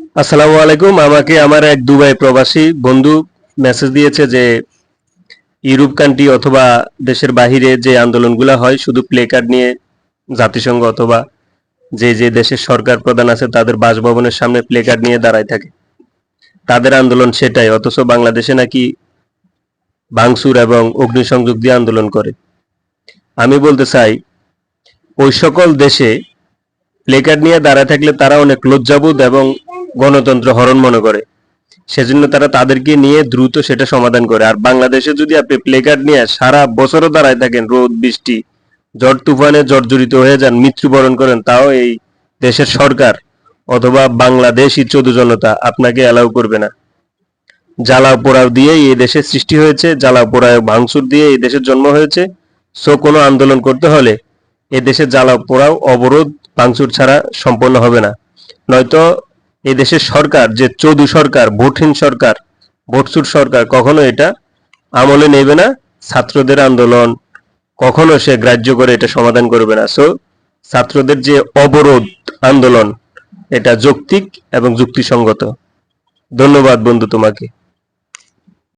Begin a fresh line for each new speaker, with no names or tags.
আসসালামু আলাইকুম। আমাকে আমার এক দুবাই প্রবাসী বন্ধু মেসেজ দিয়েছে যে ইউরোপ কান্ট্রি অথবা দেশের বাহিরে যে আন্দোলনগুলো হয় শুধু প্লে কার্ড নিয়ে জাতিসংঘ অথবা যে দেশের সরকার প্রধান আছে তাদের বাসভবনের সামনে প্লে কার্ড নিয়ে দাঁড়ায় থাকে, তাদের আন্দোলন সেটাই, অথচ বাংলাদেশে নাকি ভাঙচুর এবং অগ্নিসংযোগ দিয়ে আন্দোলন করে। আমি বলতে চাই, ওই সকল দেশে প্লে কার্ড নিয়ে দাঁড়ায় থাকলে তারা অনেক লজ্জাবোধ এবং গণতন্ত্র হরণ মনে করে, সেজন্য তারা তাদেরকে নিয়ে দ্রুত সেটা সমাধান করে। আর বাংলাদেশে যদি আপনি প্লে কার্ড নিয়ে সারা বছরও দাঁড়ায় থাকেন, রোদ বৃষ্টি ঝড় তুফানে জর্জরিত হয়ে যান, মৃত্যুবরণ করেন, তাও এই দেশের সরকার অথবা বাংলাদেশি চোদ্দ জনতা আপনাকে অ্যালাউ করবে না। জ্বালাও পোড়াও দিয়ে এই দেশের সৃষ্টি হয়েছে, জ্বালাও পোড়াও ভাঙচুর দিয়ে এই দেশের জন্ম হয়েছে। সো কোনো আন্দোলন করতে হলে এ দেশে জ্বালাও পোড়াও অবরোধ ভাঙচুর ছাড়া সম্পন্ন হবে না। নয়তো এই দেশের সরকার যে চৌধু সরকার, ভোটহীন সরকার, ভোটচুর সরকার কখনো এটা আমলে নেবে না। ছাত্রদের আন্দোলন কখনো সে গ্রাহ্য করে এটা সমাধান করবে না। সো ছাত্রদের যে অবরোধ আন্দোলন, এটা যৌক্তিক এবং যুক্তিসঙ্গত। ধন্যবাদ বন্ধু তোমাকে।